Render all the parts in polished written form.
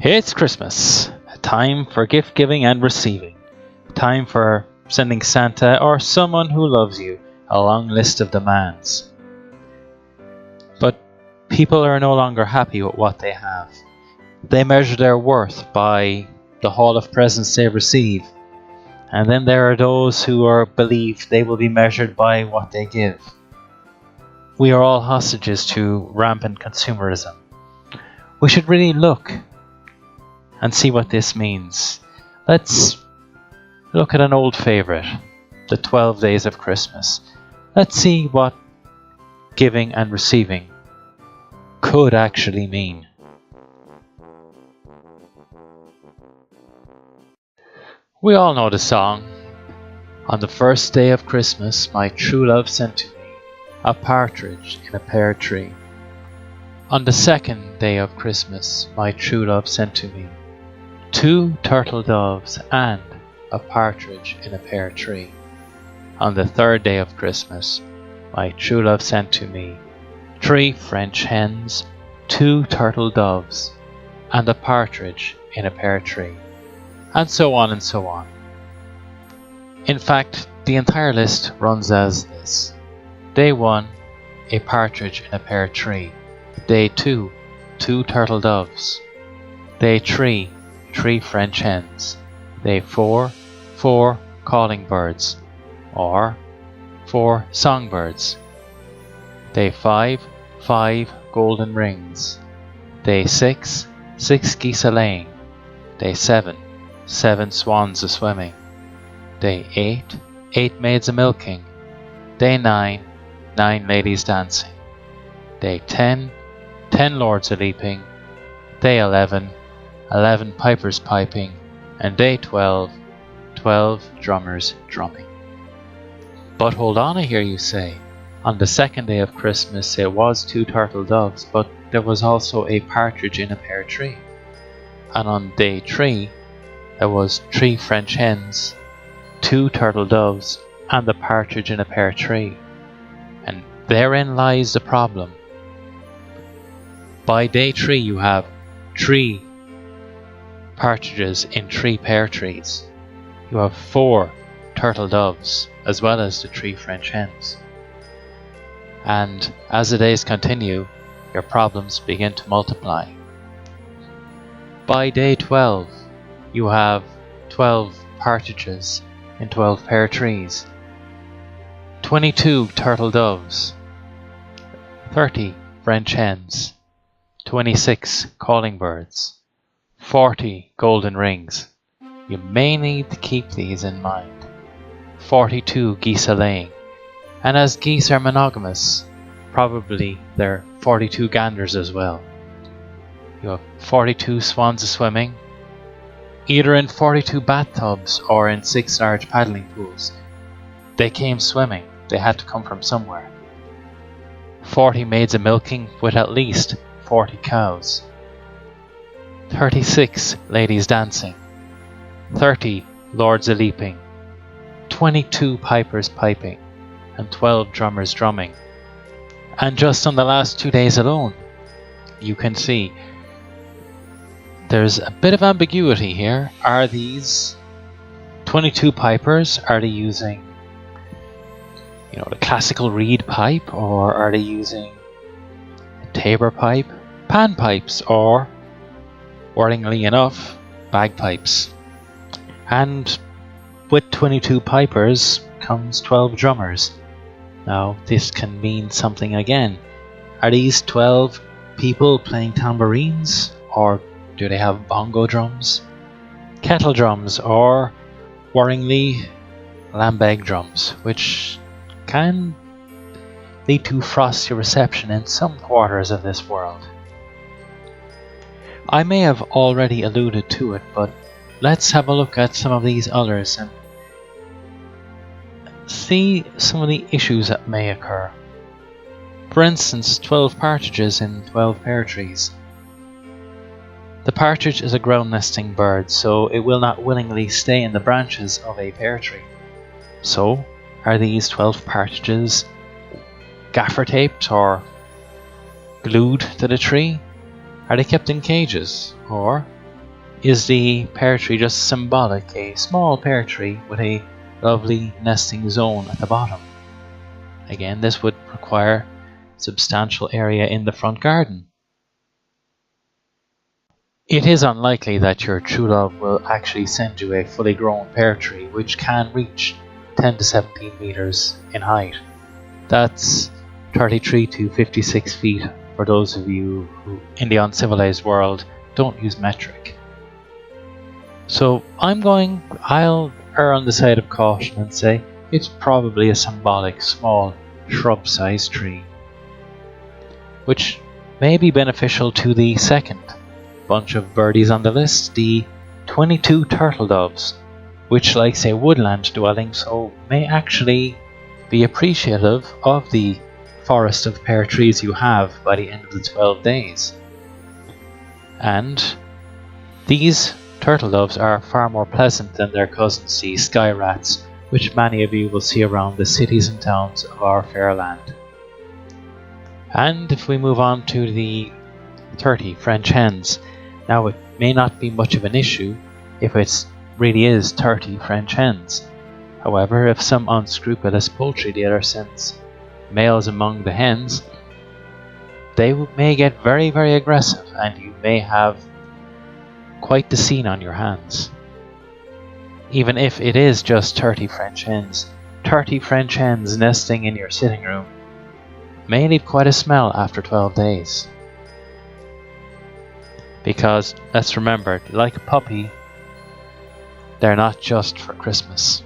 It's Christmas, a time for gift giving and receiving, time for sending Santa or someone who loves you a long list of demands. But people are no longer happy with what they have. They measure their worth by the haul of presents they receive, and then there are those who believe they will be measured by what they give. We are all hostages to rampant consumerism. We should really look and see what this means. Let's look at an old favorite, the 12 days of Christmas. Let's see what giving and receiving could actually mean. We all know the song. On the first day of Christmas, my true love sent to me a partridge in a pear tree. On the second day of Christmas, my true love sent to me 2 turtle doves and a partridge in a pear tree. On the third day of Christmas, my true love sent to me 3 French hens, 2 turtle doves, and a partridge in a pear tree. And so on and so on. In fact, the entire list runs as this. Day 1, a partridge in a pear tree. Day 2, 2 turtle doves. Day 3, 3 French hens. Day 4, 4 calling birds, or 4 songbirds. Day 5, 5 golden rings. Day 6, 6 geese a-laying. Day 7, 7 swans a-swimming. Day 8, 8 maids a-milking. Day 9, 9 ladies dancing. Day 10, 10 lords a-leaping. Day 11, 11 pipers piping. And day 12, 12 drummers drumming. But hold on, I hear you say. On the second day of Christmas it was 2 turtle doves, but there was also a partridge in a pear tree. And on day 3, there was 3 French hens, 2 turtle doves, and a partridge in a pear tree. And therein lies the problem. By day 3 you have 3 partridges in 3 pear trees. You have 4 turtle doves, as well as the 3 French hens. And as the days continue, your problems begin to multiply. By day 12, you have 12 partridges in 12 pear trees, 22 turtle doves, 30 French hens, 26 calling birds, 40 golden rings. You may need to keep these in mind. 42 geese a-laying. And as geese are monogamous, probably there are 42 ganders as well. You have 42 swans a-swimming, either in 42 bathtubs or in 6 large paddling pools. They came swimming, they had to come from somewhere. 40 maids a-milking with at least 40 cows. 36 ladies dancing. 30 lords a-leaping. 22 pipers piping. And 12 drummers drumming. And just on the last 2 days alone, you can see there's a bit of ambiguity here. Are these 22 pipers, are they using the classical reed pipe, or are they using a tabor pipe, panpipes, or, worryingly enough, bagpipes? And with 22 pipers comes 12 drummers. Now this can mean something again. Are these 12 people playing tambourines, or do they have bongo drums, kettle drums, or worryingly lambeg drums, which can lead to frosty reception in some quarters of this world? I may have already alluded to it, but let's have a look at some of these others and see some of the issues that may occur. For instance, 12 partridges in 12 pear trees. The partridge is a ground nesting bird, so it will not willingly stay in the branches of a pear tree. So, are these 12 partridges gaffer taped or glued to the tree? Are they kept in cages? Or Is the pear tree just symbolic, a small pear tree with a lovely nesting zone at the bottom? Again, this would require substantial area in the front garden. It is unlikely that your true love will actually send you a fully grown pear tree which can reach 10 to 17 meters in height. That's 33 to 56 feet for those of you who in the uncivilized world don't use metric. So I'll err on the side of caution and say it's probably a symbolic small shrub-sized tree, which may be beneficial to the second bunch of birdies on the list, the 22 turtle doves, which likes a woodland dwelling, so may actually be appreciative of the forest of pear trees you have by the end of the 12 days. And these turtle doves are far more pleasant than their cousins, the sky rats, which many of you will see around the cities and towns of our fair land. And if we move on to the 30 French hens, now it may not be much of an issue if it really is 30 French hens. However, if some unscrupulous poultry dealer sends males among the hens, they may get very, very aggressive and you may have quite the scene on your hands. Even if it is just 30 French hens, 30 French hens nesting in your sitting room may leave quite a smell after 12 days. Because, let's remember, like a puppy, they're not just for Christmas.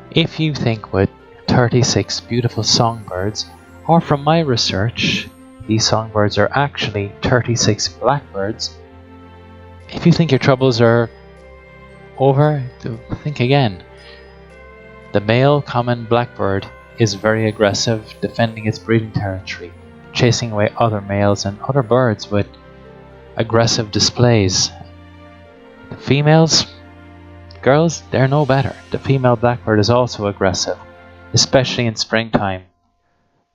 If you think with 36 beautiful songbirds, or from my research, these songbirds are actually 36 blackbirds, if you think your troubles are over, think again. The male common blackbird is very aggressive, defending its breeding territory, chasing away other males and other birds with aggressive displays. The females, girls, they're no better. The female blackbird is also aggressive, especially in springtime,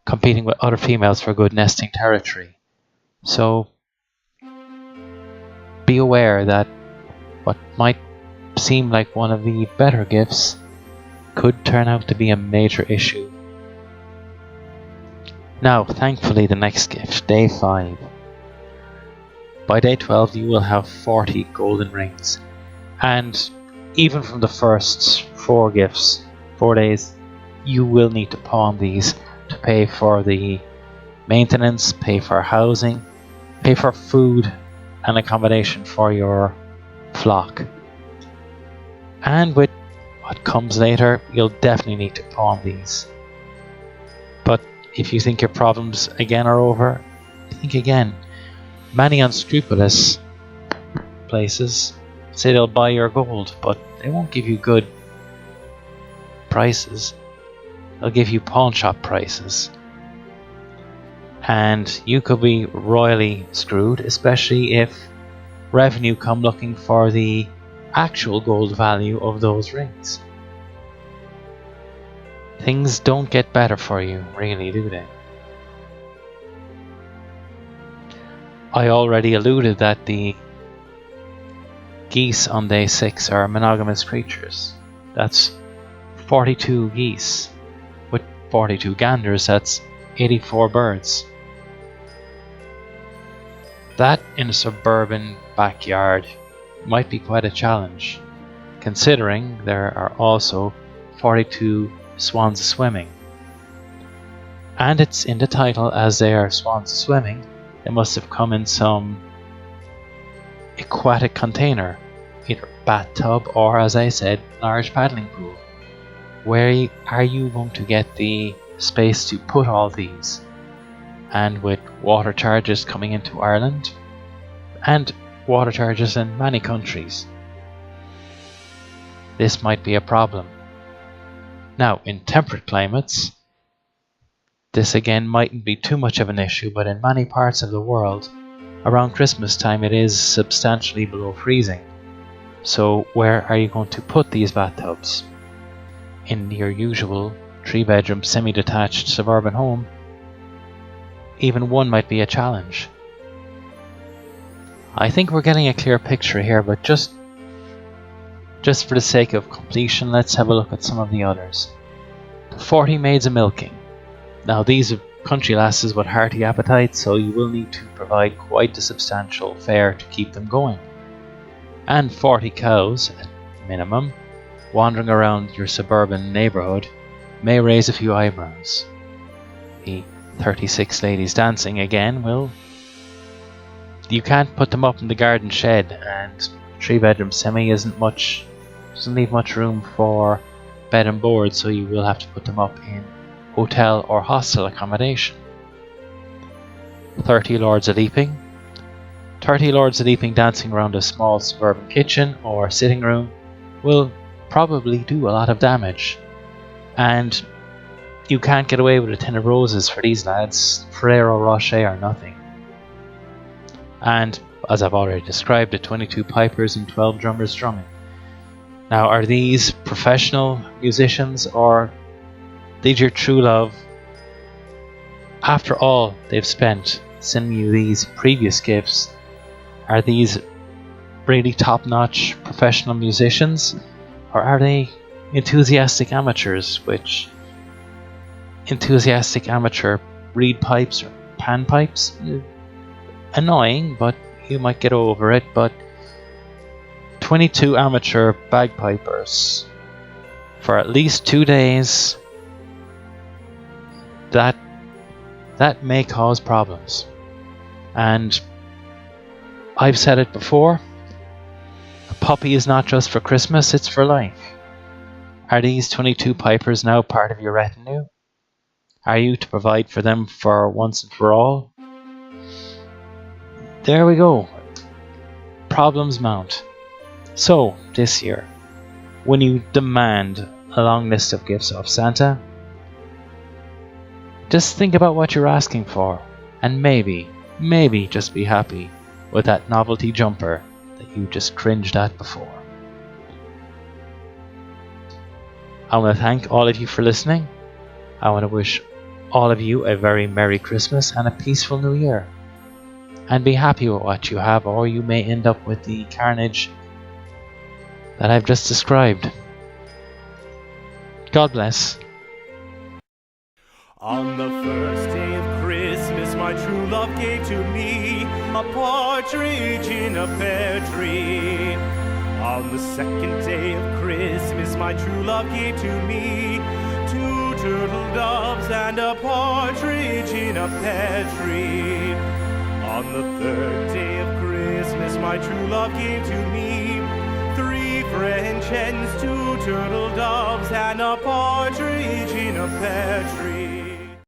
competing with other females for good nesting territory. So be aware that what might seem like one of the better gifts could turn out to be a major issue. Now, thankfully, the next gift, day 5. By day 12, you will have 40 golden rings. And even from the first 4 gifts, 4 days, you will need to pawn these to pay for the maintenance, pay for housing, pay for food and accommodation for your flock. And with what comes later, you'll definitely need to pawn these. But if you think your problems again are over, think again. Many unscrupulous places say they'll buy your gold, but they won't give you good prices. They'll give you pawn shop prices. And you could be royally screwed, especially if revenue come looking for the actual gold value of those rings. Things don't get better for you, really, do they? I already alluded that the geese on day 6 are monogamous creatures. That's 42 geese. With 42 ganders, that's 84 birds. That in a suburban backyard might be quite a challenge, considering there are also 42 swans swimming. And it's in the title, as they are swans swimming, they must have come in some aquatic container, either bathtub or, as I said, large paddling pool. Where are you going to get the space to put all these? And with water charges coming into Ireland, and water charges in many countries, this might be a problem. Now, in temperate climates, this again mightn't be too much of an issue, but in many parts of the world, around Christmas time it is substantially below freezing. So where are you going to put these bathtubs? In your usual 3-bedroom semi-detached suburban home, even one might be a challenge. I think we're getting a clear picture here, but just for the sake of completion, let's have a look at some of the others. 40 maids a milking. Now these are country lasses with hearty appetites, so you will need to provide quite a substantial fare to keep them going. And 40 cows, at minimum, wandering around your suburban neighbourhood may raise a few eyebrows. The 36 ladies dancing again will... You can't put them up in the garden shed, and 3-bedroom semi doesn't leave much room for bed and board, so you will have to put them up in hotel or hostel accommodation. 30 lords a leaping. 30 lords a leaping dancing around a small suburban kitchen or sitting room will probably do a lot of damage. And you can't get away with a tin of roses for these lads. Ferrero Rocher or nothing. And, as I've already described, the 22 pipers and 12 drummers drumming. Now, are these professional musicians, or these your true love? After all they've spent sending you these previous gifts, are these really top-notch professional musicians, or are they enthusiastic amateurs, which enthusiastic amateur reed pipes or pan pipes? Annoying, but you might get over it. But 22 amateur bagpipers for at least 2 days, that may cause problems. And I've said it before, a puppy is not just for Christmas, it's for life. Are these 22 pipers now part of your retinue? Are you to provide for them for once and for all? There we go. Problems mount. So, this year, when you demand a long list of gifts of Santa, just think about what you're asking for, and maybe just be happy with that novelty jumper that you just cringed at before. I want to thank all of you for listening. I want to wish all of you a very Merry Christmas and a peaceful New Year. And be happy with what you have, or you may end up with the carnage that I've just described. God bless. On the first day of Christmas, my true love gave to me a partridge in a pear tree. On the second day of Christmas, my true love gave to me 2 turtle doves and a partridge in a pear tree. On the third day of Christmas, my true love gave to me 3 French hens, 2 turtle doves, and a partridge in a pear tree.